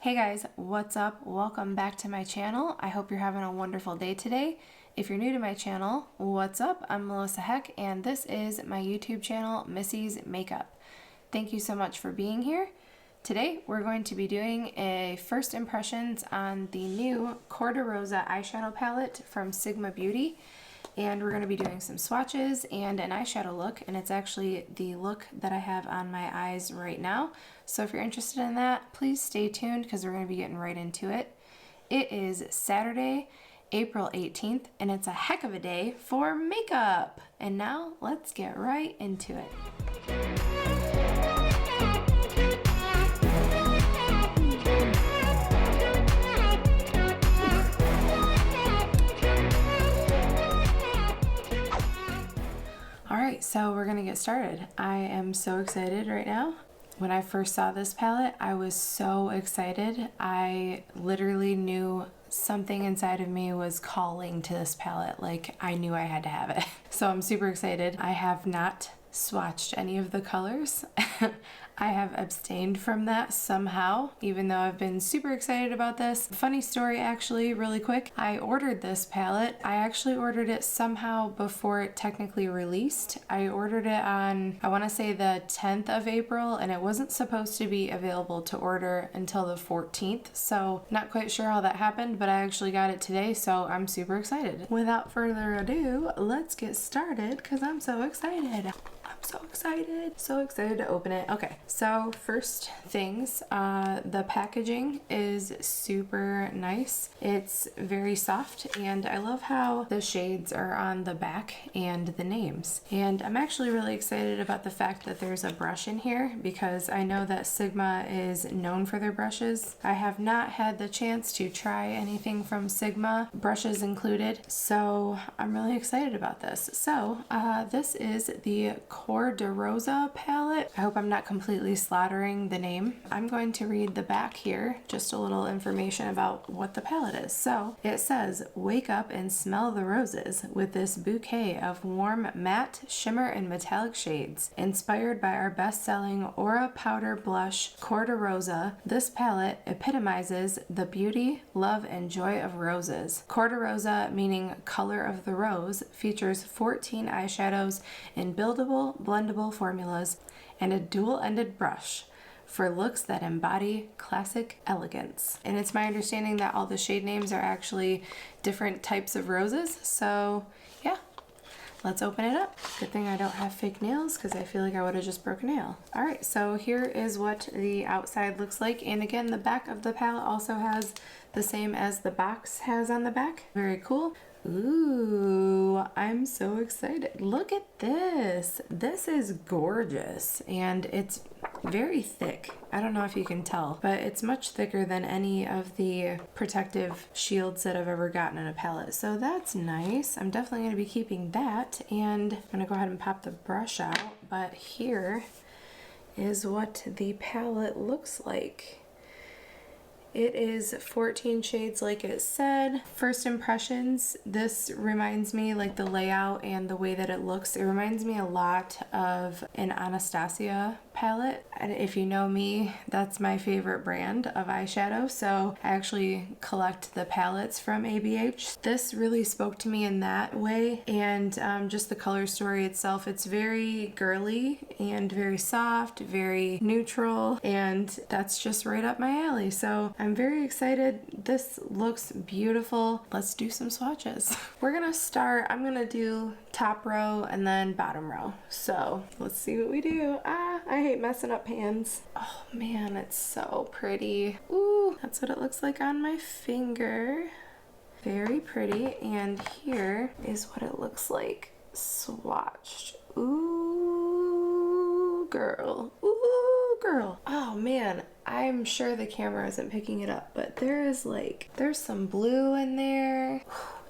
Hey guys, what's up? Welcome back to my channel. I hope you're having a wonderful day today. If you're new to my channel, what's up? I'm Melissa Heck and this is my YouTube channel, Missy's Makeup. Thank you so much for being here. Today we're going to be doing a first impressions on the new Corderosa eyeshadow palette from Sigma Beauty. And we're going to be doing some swatches and an eyeshadow look, and it's actually the look that I have on my eyes right now. So if you're interested in that, please stay tuned because we're going to be getting right into it. It is Saturday, April 18th, and it's a heck of a day for makeup. And now let's get right into it. Alright, so we're gonna get started. I am so excited right now. When I first saw this palette, I was so excited. I literally knew something inside of me was calling to this palette. Like, I knew I had to have it. So I'm super excited. I have not swatched any of the colors. I have abstained from that somehow, even though I've been super excited about this. Funny story, actually, really quick. I ordered this palette. I actually ordered it somehow before it technically released. I ordered it on, I want to say the 10th of April, and it wasn't supposed to be available to order until the 14th. So not quite sure how that happened, but I actually got it today, so I'm super excited. Without further ado, let's get started because I'm so excited. I'm so excited. So excited to open it. Okay, so first things, the packaging is super nice. It's very soft, and I love how the shades are on the back and the names. And I'm actually really excited about the fact that there's a brush in here because I know that Sigma is known for their brushes. I have not had the chance to try anything from Sigma, brushes included, so I'm really excited about this. So this is the Corderosa palette. I hope I'm not completely slaughtering the name. I'm going to read the back here, just a little information about what the palette is. So it says, wake up and smell the roses with this bouquet of warm matte, shimmer, and metallic shades. Inspired by our best-selling Aura Powder Blush Corderosa, this palette epitomizes the beauty, love, and joy of roses. Corderosa, meaning color of the rose, features 14 eyeshadows in buildable, blendable formulas and a dual-ended brush for looks that embody classic elegance. And it's my understanding that all the shade names are actually different types of roses. So yeah, let's open it up. Good thing I don't have fake nails because I feel like I would have just broke a nail. All right, so here is what the outside looks like. And again, the back of the palette also has the same as the box has on the back. Very cool. Ooh, I'm so excited. Look at this. This is gorgeous and it's very thick. I don't know if you can tell, but it's much thicker than any of the protective shields that I've ever gotten in a palette. So that's nice. I'm definitely going to be keeping that, and I'm going to go ahead and pop the brush out. But here is what the palette looks like. It is 14 shades like it said. First impressions, this reminds me, like the layout and the way that it looks, it reminds me a lot of an Anastasia palette. And if you know me, that's my favorite brand of eyeshadow. So I actually collect the palettes from ABH. This really spoke to me in that way. And just the color story itself, it's very girly and very soft, very neutral. And that's just right up my alley. So I'm very excited. This looks beautiful. Let's do some swatches. We're gonna start, I'm gonna do top row and then bottom row. So let's see what we do. I hate messing up pans. Oh man, it's so pretty. Ooh, that's what it looks like on my finger. Very pretty. And here is what it looks like swatched. Ooh, girl. Ooh, girl. Oh man, I'm sure the camera isn't picking it up, but there's some blue in there.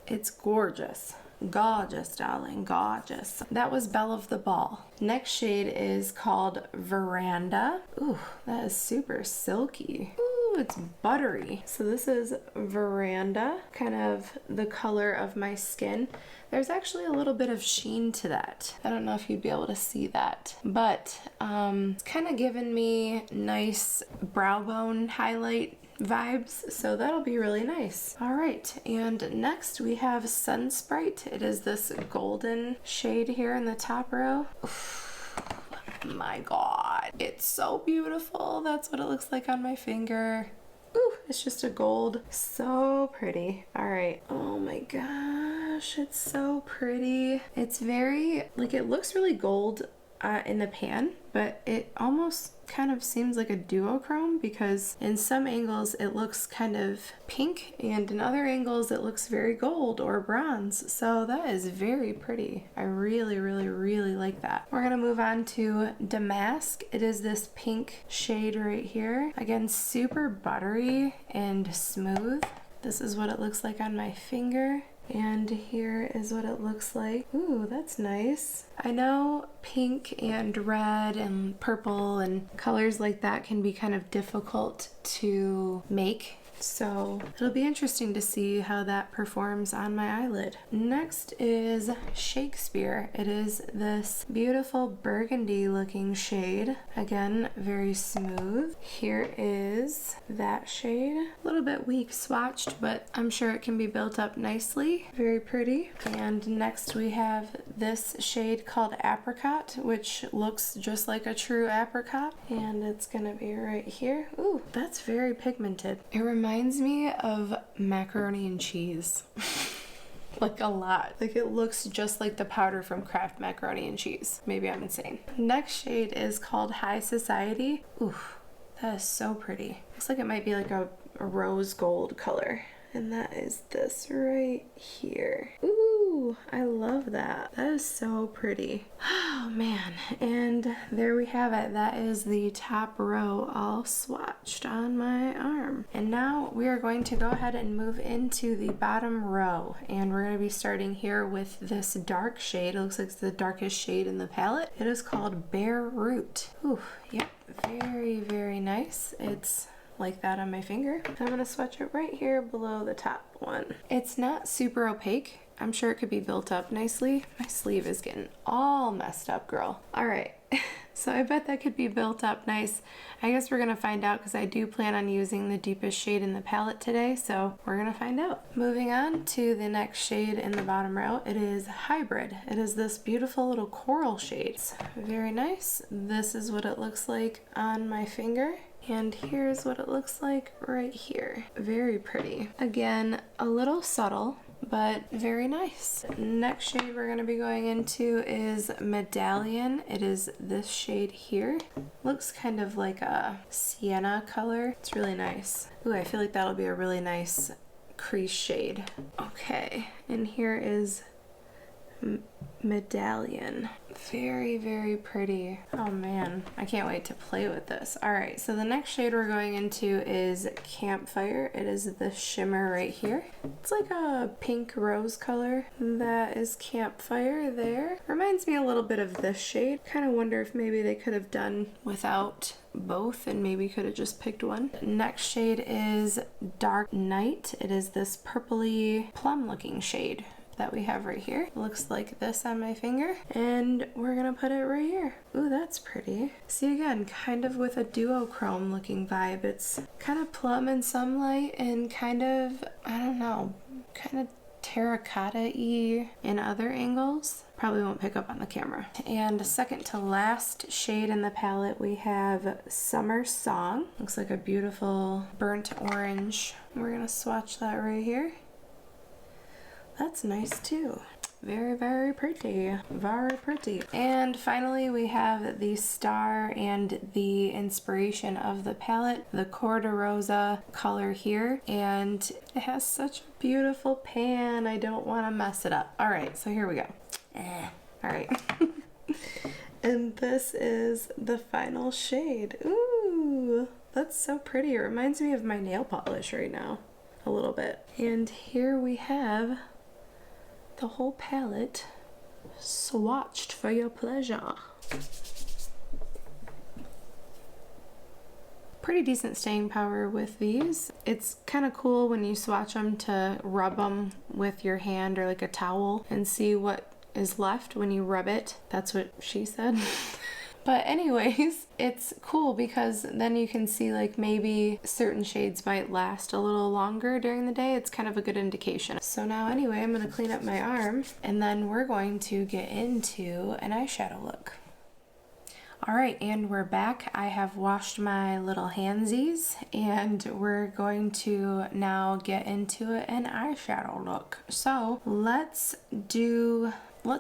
It's gorgeous. Gorgeous, darling, gorgeous. That was Belle of the Ball. Next shade is called Veranda. Ooh, that is super silky. Ooh, Ooh, it's buttery. So this is Veranda, kind of the color of my skin. There's actually a little bit of sheen to that. I don't know if you'd be able to see that, but it's kind of giving me nice brow bone highlight vibes, so that'll be really nice. All right, and next we have Sun Sprite. It is this golden shade here in the top row. Oof, my God, it's so beautiful. That's what it looks like on my finger. Ooh, it's just a gold. So pretty. All right. Oh my gosh, it's so pretty. It's very, like, it looks really gold in the pan, but it almost kind of seems like a duochrome because in some angles it looks kind of pink and in other angles it looks very gold or bronze. So that is very pretty. I really, really, really like that. We're gonna move on to Damask. It is this pink shade right here. Again, super buttery and smooth. This is what it looks like on my finger. And here is what it looks like. Ooh, that's nice. I know pink and red and purple and colors like that can be kind of difficult to make, so it'll be interesting to see how that performs on my eyelid. Next is Shakespeare. It is this beautiful burgundy looking shade. Again, very smooth. Here is that shade. A little bit weak swatched, but I'm sure it can be built up nicely. Very pretty. And next we have this shade called Apricot, which looks just like a true apricot. And it's gonna be right here. Ooh, that's very pigmented. It reminds me of macaroni and cheese. Like a lot. Like it looks just like the powder from Kraft macaroni and cheese. Maybe I'm insane. Next shade is called High Society. Ooh, that is so pretty. Looks like it might be like a rose gold color. And that is this right here. Ooh, I love that. That is so pretty. Oh man, and there we have it. That is the top row all swatched on my arm. And now we are going to go ahead and move into the bottom row. And we're gonna be starting here with this dark shade. It looks like it's the darkest shade in the palette. It is called Bare Root. Ooh, yep, very, very nice. It's like that on my finger. I'm gonna swatch it right here below the top one. It's not super opaque. I'm sure it could be built up nicely. My sleeve is getting all messed up, girl. All right, so I bet that could be built up nice. I guess we're gonna find out because I do plan on using the deepest shade in the palette today, so we're gonna find out. Moving on to the next shade in the bottom row, it is Hybrid. It is this beautiful little coral shade. It's very nice. This is what it looks like on my finger. And here's what it looks like right here. Very pretty. Again, a little subtle, but very nice. Next shade we're gonna be going into is Medallion. It is this shade here. Looks kind of like a sienna color. It's really nice. Ooh, I feel like that'll be a really nice crease shade. Okay, and here is Medallion. Very, very pretty. Oh man, I can't wait to play with this. All right, so the next shade we're going into is Campfire. It is the shimmer right here. It's like a pink rose color. That is Campfire there. Reminds me a little bit of this shade. Kind of wonder if maybe they could have done without both and maybe could have just picked one. Next shade is Dark Night. It is this purpley plum looking shade that we have right here. It looks like this on my finger, and we're gonna put it right here. Ooh, that's pretty. See, again, kind of with a duochrome looking vibe. It's kind of plum in some light and kind of, I don't know, kind of terracotta-y in other angles. Probably won't pick up on the camera. And second to last shade in the palette, we have Summer Song. Looks like a beautiful burnt orange. We're gonna swatch that right here. That's nice too. Very, very pretty. Very pretty. And finally we have the star and the inspiration of the palette, the Corderosa color here. And it has such a beautiful pan. I don't want to mess it up. All right, so here we go. All right. And this is the final shade. Ooh, that's so pretty. It reminds me of my nail polish right now, a little bit. And here we have the whole palette swatched for your pleasure. pretty decent staying power with these. It's kind of cool when you swatch them to rub them with your hand or like a towel and see what is left when you rub it. That's what she said. But anyways, it's cool because then you can see like maybe certain shades might last a little longer during the day. It's kind of a good indication. So now anyway, I'm going to clean up my arm and then we're going to get into an eyeshadow look. Alright, and we're back. I have washed my little handsies and we're going to now get into an eyeshadow look. So let's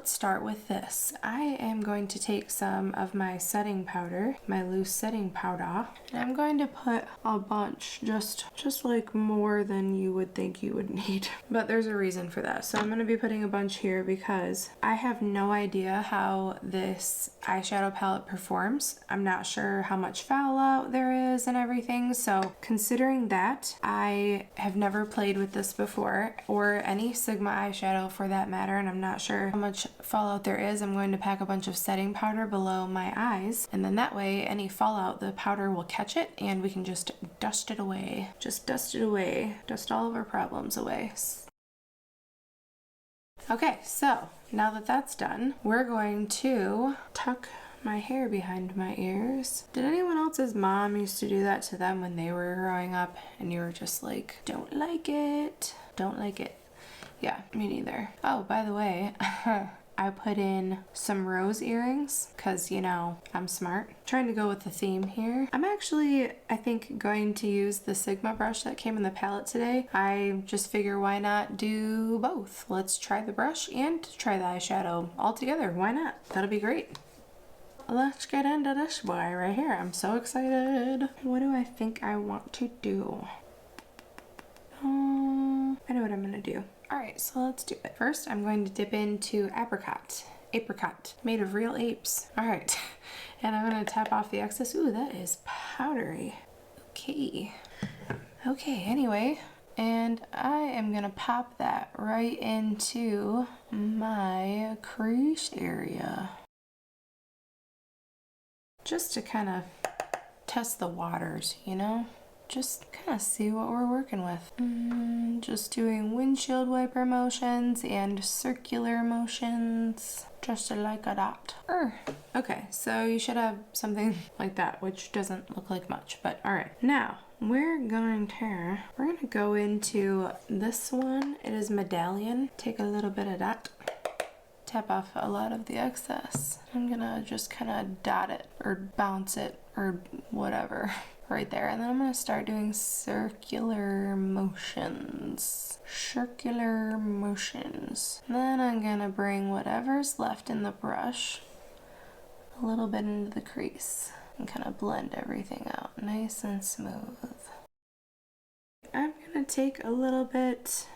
start with this. I am going to take some of my setting powder, my loose setting powder, and I'm going to put a bunch, just like more than you would think you would need. But there's a reason for that. So I'm going to be putting a bunch here because I have no idea how this eyeshadow palette performs. I'm not sure how much fallout there is and everything. So considering that, I have never played with this before, or any Sigma eyeshadow for that matter, and I'm not sure how much fallout there is. I'm going to pack a bunch of setting powder below my eyes, and then that way any fallout, the powder will catch it and we can just dust it away. Just dust it away. Dust all of our problems away. Okay, so now that that's done, we're going to tuck my hair behind my ears. Did anyone else's mom used to do that to them when they were growing up and you were just like, don't like it, don't like it? Yeah, me neither. Oh, by the way, I put in some rose earrings because, you know, I'm smart. Trying to go with the theme here. I'm actually, I think, going to use the Sigma brush that came in the palette today. I just figure why not do both? Let's try the brush and try the eyeshadow all together. Why not? That'll be great. Let's get into this boy right here. I'm so excited. What do I think I want to do? I know what I'm gonna do. Alright, so let's do it. First, I'm going to dip into apricot, made of real apes. Alright, and I'm going to tap off the excess. Ooh, that is powdery. Okay. Okay, anyway, and I am going to pop that right into my crease area. Just to kind of test the waters, you know? Just kind of see what we're working with. Just doing windshield wiper motions and circular motions, just like a dot. Okay, so you should have something like that, which doesn't look like much, but all right. Now, we're gonna go into this one. It is Medallion. Take a little bit of that. Tap off a lot of the excess. I'm gonna just kind of dot it or bounce it or whatever. Right there, and then I'm going to start doing circular motions. Then I'm going to bring whatever's left in the brush a little bit into the crease and kind of blend everything out nice and smooth. I'm going to take a little bit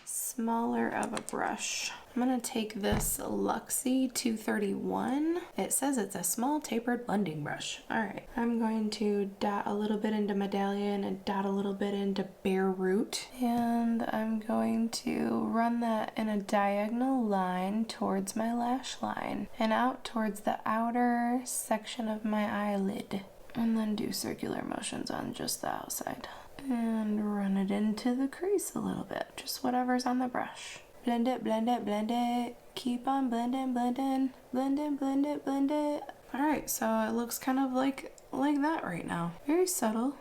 smaller of a brush. I'm going to take this Luxie 231. It says it's a small tapered blending brush. Alright, I'm going to dot a little bit into Medallion and dot a little bit into Bare Root. And I'm going to run that in a diagonal line towards my lash line and out towards the outer section of my eyelid. And then do circular motions on just the outside. And run it into the crease a little bit. Just whatever's on the brush. Blend it, blend it, blend it. Keep on blending, blending. Blend it, blend it, blend it. Alright, so it looks kind of like that right now. Very subtle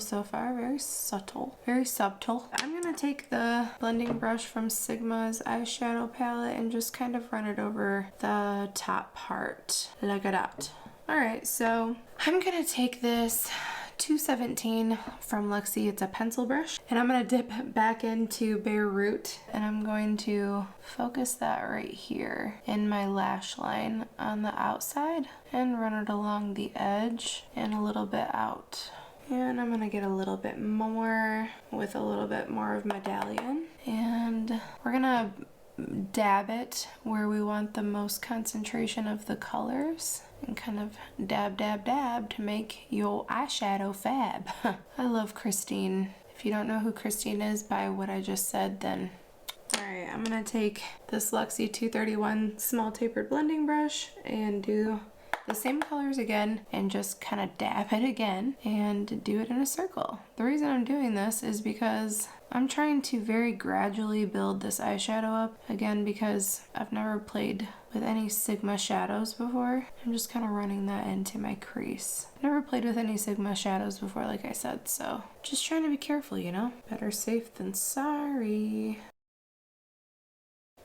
so far. Very subtle. Very subtle. I'm gonna take the blending brush from Sigma's eyeshadow palette and just kind of run it over the top part. Like that. Alright, so I'm gonna take this 217 from Luxie. It's a pencil brush, and I'm going to dip back into Bare Root, and I'm going to focus that right here in my lash line on the outside and run it along the edge and a little bit out. And I'm going to get a little bit more with a little bit more of Medallion, and we're going to dab it where we want the most concentration of the colors. And kind of dab, dab, dab to make your eyeshadow fab. I love Christine. If you don't know who Christine is by what I just said, then... Alright, I'm going to take this Luxie 231 small tapered blending brush and do the same colors again and just kind of dab it again and do it in a circle. The reason I'm doing this is because I'm trying to very gradually build this eyeshadow up, again because I've never played with any Sigma shadows before. I'm just kind of running that into my crease. Never played with any Sigma shadows before, like I said, so just trying to be careful, you know? Better safe than sorry.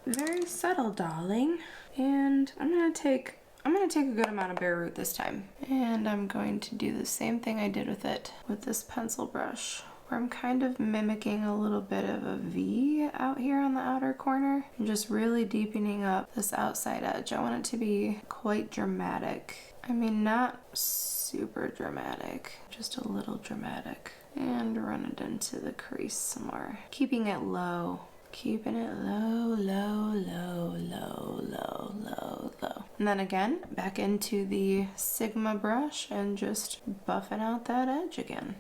Very subtle, darling. And I'm gonna take a good amount of bare root this time. And I'm going to do the same thing I did with it with this pencil brush, where I'm kind of mimicking a little bit of a V out here on the outer corner and just really deepening up this outside edge. I want it to be quite dramatic. I mean, not super dramatic, just a little dramatic. And run it into the crease some more. Keeping it low. Keeping it low, low, low, low, low, low, low. And then again, back into the Sigma brush and just buffing out that edge again.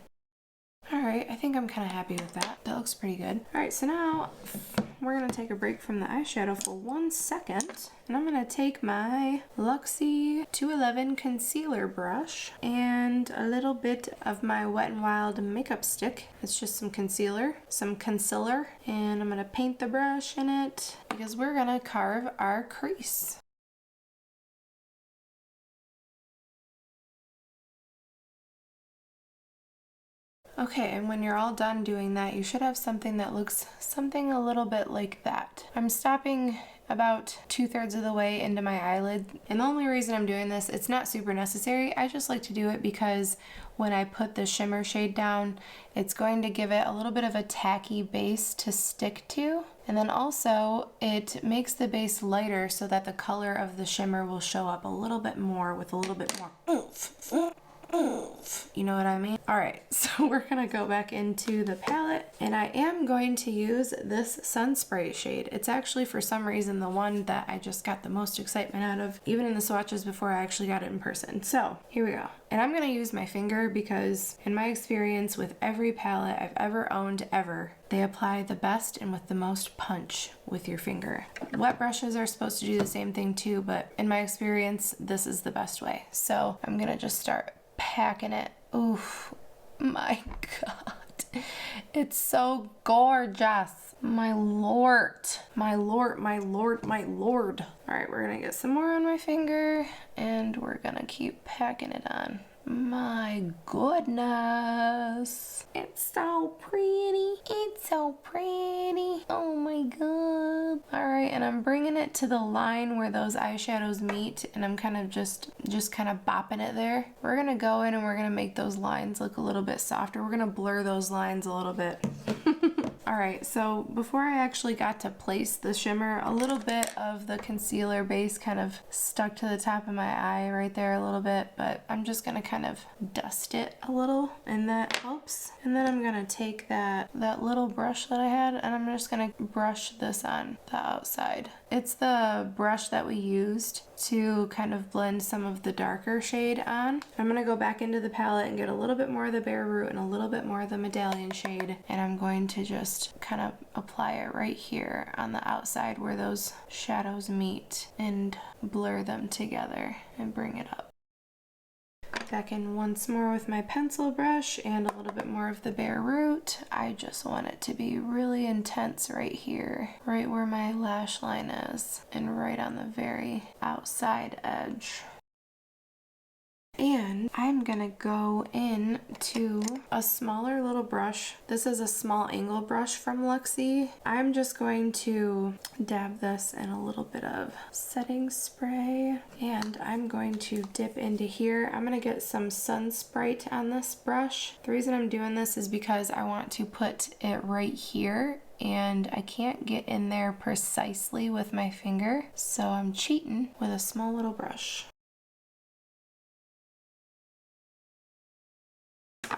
Alright, I think I'm kind of happy with that. That looks pretty good. Alright, so now we're going to take a break from the eyeshadow for 1 second. And I'm going to take my Luxie 211 concealer brush and a little bit of my Wet n Wild makeup stick. It's just some concealer, and I'm going to paint the brush in it because we're going to carve our crease. Okay, and when you're all done doing that, you should have something that looks something a little bit like that. I'm stopping about 2/3 of the way into my eyelid, and the only reason I'm doing this, it's not super necessary. I just like to do it because when I put the shimmer shade down, it's going to give it a little bit of a tacky base to stick to. And then also it makes the base lighter so that the color of the shimmer will show up a little bit more with a little bit more oomph. You know what I mean? Alright, so we're gonna go back into the palette and I am going to use this Sun Spray shade. It's actually for some reason the one that I just got the most excitement out of, even in the swatches before I actually got it in person. So here we go. And I'm gonna use my finger because in my experience with every palette I've ever owned ever, they apply the best and with the most punch with your finger. Wet brushes are supposed to do the same thing too, but in my experience, this is the best way. So I'm gonna just start packing it. Oof, my God. It's so gorgeous. My lord, my lord, my lord, my lord. All right, we're gonna get some more on my finger and we're gonna keep packing it on. My goodness. It's so pretty. It's so pretty. Oh my God. All right, and I'm bringing it to the line where those eyeshadows meet and I'm kind of just kind of bopping it there. We're gonna go in and we're gonna make those lines look a little bit softer. We're gonna blur those lines a little bit. Alright, so before I actually got to place the shimmer, a little bit of the concealer base kind of stuck to the top of my eye right there a little bit, but I'm just going to kind of dust it a little and that helps. And then I'm going to take that little brush that I had and I'm just going to brush this on the outside. It's the brush that we used to kind of blend some of the darker shade on. I'm going to go back into the palette and get a little bit more of the Bare Root and a little bit more of the Medallion shade, and I'm going to just kind of apply it right here on the outside where those shadows meet and blur them together and bring it up. Back in once more with my pencil brush and a little bit more of the Bare Root. I just want it to be really intense right here, right where my lash line is, and right on the very outside edge. And I'm gonna go in to a smaller little brush. This is a small angle brush from Luxie. I'm just going to dab this in a little bit of setting spray and I'm going to dip into here. I'm gonna get some Sun Sprite on this brush. The reason I'm doing this is because I want to put it right here and I can't get in there precisely with my finger, so I'm cheating with a small little brush.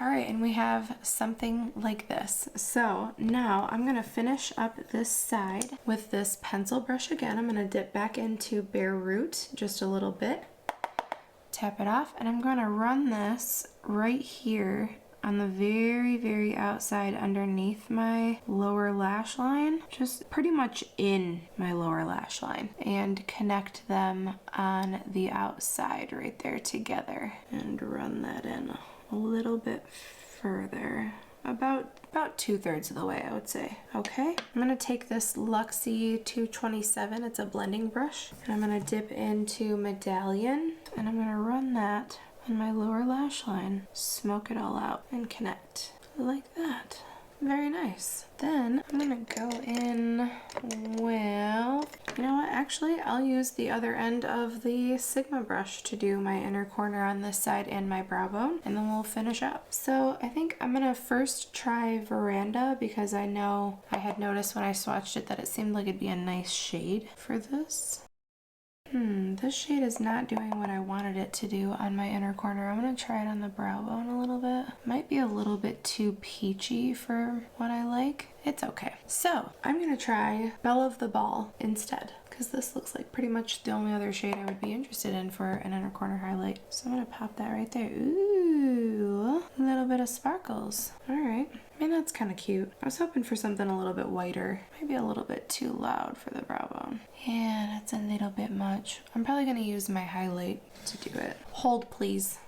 Alright, and we have something like this. So now I'm going to finish up this side with this pencil brush again. I'm going to dip back into Bare Root just a little bit, tap it off, and I'm going to run this right here on the very, very outside underneath my lower lash line, just pretty much in my lower lash line, and connect them on the outside right there together and run that in a little bit further. About 2/3 of the way, I would say. Okay, I'm gonna take this Luxie 227, it's a blending brush, and I'm gonna dip into Medallion, and I'm gonna run that on my lower lash line, smoke it all out, and connect like that. Very nice. Then I'm gonna go in with, you know what, actually I'll use the other end of the Sigma brush to do my inner corner on this side and my brow bone, and then we'll finish up. So I think I'm gonna first try Veranda, because I know I had noticed when I swatched it that it seemed like it'd be a nice shade for this. This shade is not doing what I wanted it to do on my inner corner. I'm gonna try it on the brow bone a little bit. Might be a little bit too peachy for what I like. It's okay. So I'm gonna try Belle of the Ball instead, because this looks like pretty much the only other shade I would be interested in for an inner corner highlight. So I'm gonna pop that right there. Ooh, a little bit of sparkles. All right. I mean, that's kind of cute. I was hoping for something a little bit whiter. Maybe a little bit too loud for the brow bone. Yeah, that's a little bit much. I'm probably gonna use my highlight to do it. Hold, please.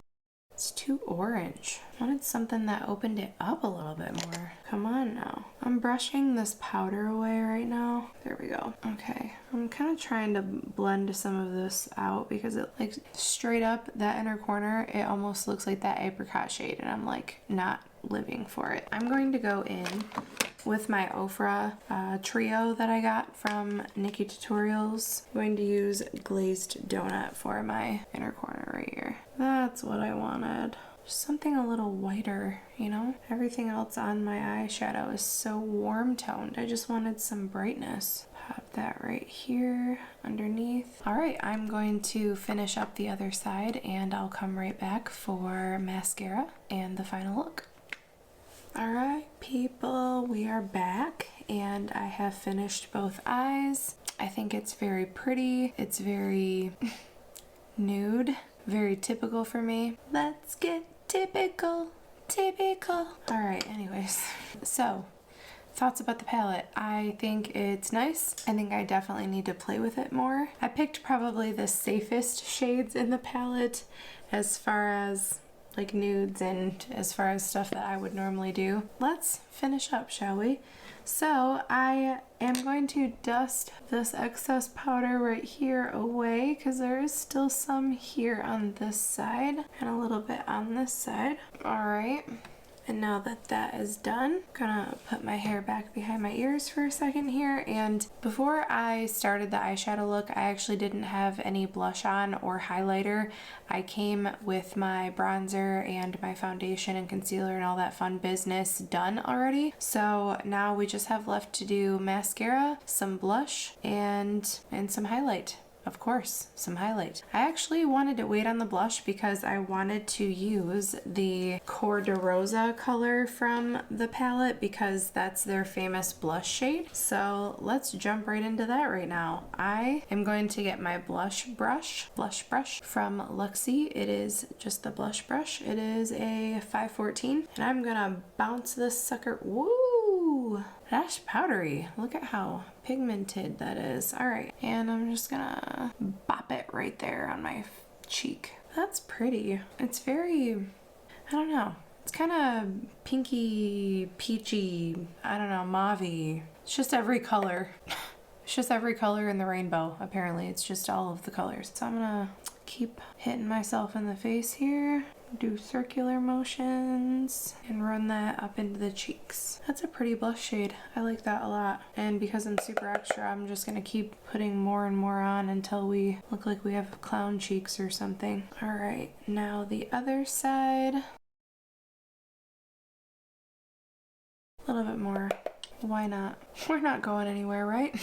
It's too orange. I wanted something that opened it up a little bit more. Come on now. I'm brushing this powder away right now. There we go. Okay. I'm kind of trying to blend some of this out, because it, like, straight up that inner corner, it almost looks like that apricot shade, and I'm like not living for it. I'm going to go in with my Ofra trio that I got from Nikki Tutorials. I'm going to use Glazed Donut for my inner corner right here. That's what I wanted. Just something a little whiter, you know? Everything else on my eyeshadow is so warm toned. I just wanted some brightness. Pop that right here underneath. All right, I'm going to finish up the other side, and I'll come right back for mascara and the final look. Alright people, we are back, and I have finished both eyes. I think it's very pretty. It's very nude, very typical for me. Let's get typical. Alright, anyways. So, thoughts about the palette. I think it's nice. I think I definitely need to play with it more. I picked probably the safest shades in the palette as far as like nudes and as far as stuff that I would normally do. Let's finish up, shall we? So I am going to dust this excess powder right here away, because there is still some here on this side and a little bit on this side. All right. And now that that is done, I'm gonna put my hair back behind my ears for a second here. And before I started the eyeshadow look, I actually didn't have any blush on or highlighter. I came with my bronzer and my foundation and concealer and all that fun business done already. So now we just have left to do mascara, some blush, and some highlight. Of course, some highlight. I actually wanted to wait on the blush because I wanted to use the Corderosa color from the palette, because that's their famous blush shade. So let's jump right into that right now. I am going to get my blush brush from Luxie. It is just the blush brush. It is a 514, and I'm gonna bounce this sucker. Woo! That's powdery. Look at how pigmented that is. All right, and I'm just gonna bop it right there on my cheek. That's pretty. It's very, I don't know. It's kind of pinky, peachy, I don't know, mauve-y. It's just every color. It's just every color in the rainbow, apparently. It's just all of the colors. So I'm gonna keep hitting myself in the face here, do circular motions, and run that up into the cheeks. That's a pretty blush shade. I like that a lot. And because I'm super extra, I'm just gonna keep putting more and more on until we look like we have clown cheeks or something. All right, now the other side. A little bit more Why not? We're not going anywhere, right?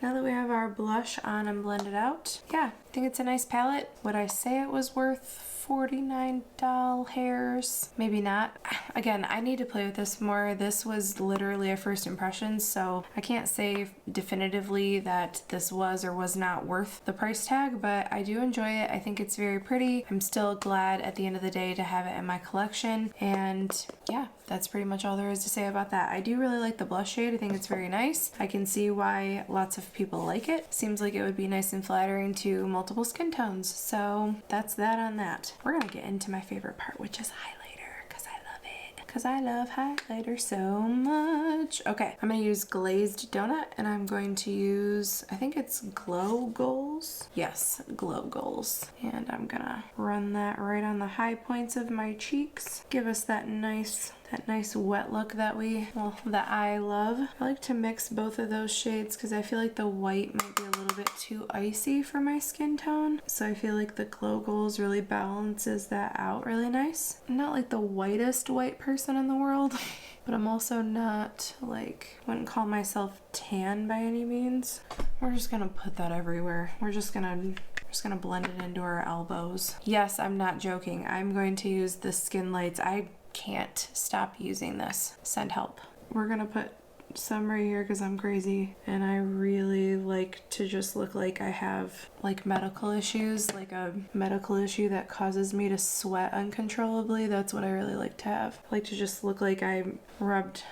Now that we have our blush on and blended out, yeah, I think it's a nice palette. Would I say it was worth $49 hairs? Maybe not. Again, I need to play with this more. This was literally a first impression, so I can't say definitively that this was or was not worth the price tag, but I do enjoy it. I think it's very pretty. I'm still glad at the end of the day to have it in my collection, and yeah, that's pretty much all there is to say about that. I do really like the blush shade. I think it's very nice. I can see why lots of people like it. Seems like it would be nice and flattering to multiple skin tones, so that's that on that. We're gonna get into my favorite part, which is highlighter, because I love it. Because I love highlighter so much. Okay, I'm gonna use Glazed Donut, and I'm going to use, I think it's Glow Goals. Yes, Glow Goals. And I'm gonna run that right on the high points of my cheeks. Give us that nice wet look that I love. I like to mix both of those shades because I feel like the white might be a little bit too icy for my skin tone. So I feel like the Glow Goals really balances that out really nice. I'm not like the whitest white person in the world, but I'm also not like, wouldn't call myself tan by any means. We're just gonna put that everywhere. We're just gonna blend it into our elbows. Yes, I'm not joking. I'm going to use the Skin Lights. I can't stop using this. Send help. We're gonna put some right here because I'm crazy and I really like to just look like I have like medical issues, like a medical issue that causes me to sweat uncontrollably. That's what I really like to have. I like to just look like I rubbed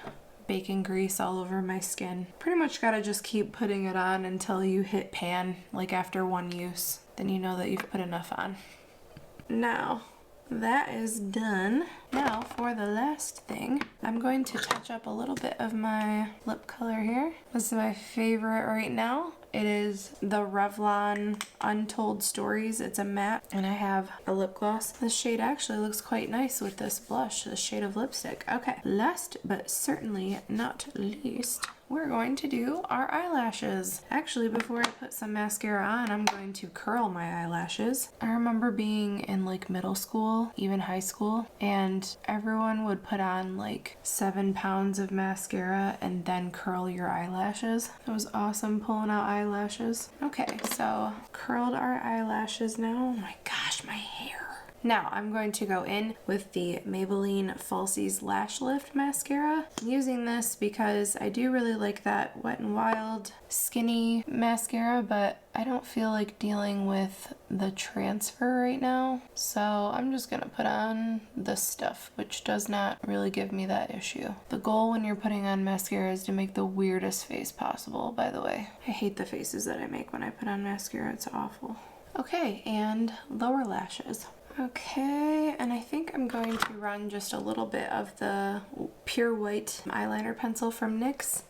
bacon grease all over my skin. Pretty much gotta just keep putting it on until you hit pan, like after one use. Then you know that you've put enough on. Now, that is done. Now for the last thing, I'm going to touch up a little bit of my lip color here. This is my favorite right now. It is the Revlon Untold Stories. It's a matte, and I have a lip gloss. This shade actually looks quite nice with this blush, this shade of lipstick. Okay, last but certainly not least, we're going to do our eyelashes. Actually, before I put some mascara on, I'm going to curl my eyelashes. I remember being in like middle school, even high school, and everyone would put on like 7 pounds of mascara and then curl your eyelashes. It was awesome pulling out eyelashes. Okay, so curled our eyelashes now. Oh my gosh, my hair. Now I'm going to go in with the Maybelline Falsies Lash Lift Mascara. I'm using this because I do really like that Wet n Wild skinny mascara, but I don't feel like dealing with the transfer right now. So I'm just gonna put on this stuff, which does not really give me that issue. The goal when you're putting on mascara is to make the weirdest face possible, by the way. I hate the faces that I make when I put on mascara, it's awful. Okay, and lower lashes. Okay, and I think I'm going to run just a little bit of the Pure White eyeliner pencil from NYX.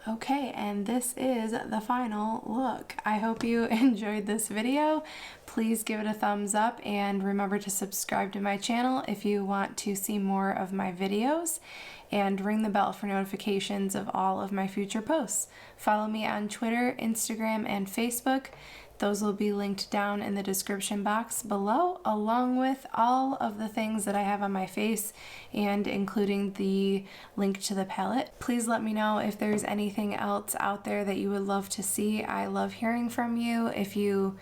Okay, and this is the final look. I hope you enjoyed this video. Please give it a thumbs up and remember to subscribe to my channel if you want to see more of my videos, and ring the bell for notifications of all of my future posts. Follow me on Twitter, Instagram, and Facebook. Those will be linked down in the description box below, along with all of the things that I have on my face and including the link to the palette. Please let me know if there's anything else out there that you would love to see. I love hearing from you. If you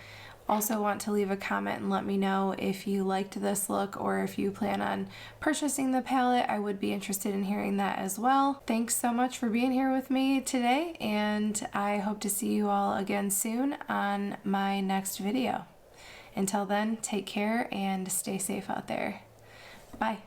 also want to leave a comment and let me know if you liked this look or if you plan on purchasing the palette, I would be interested in hearing that as well. Thanks so much for being here with me today, and I hope to see you all again soon on my next video. Until then, take care and stay safe out there. Bye.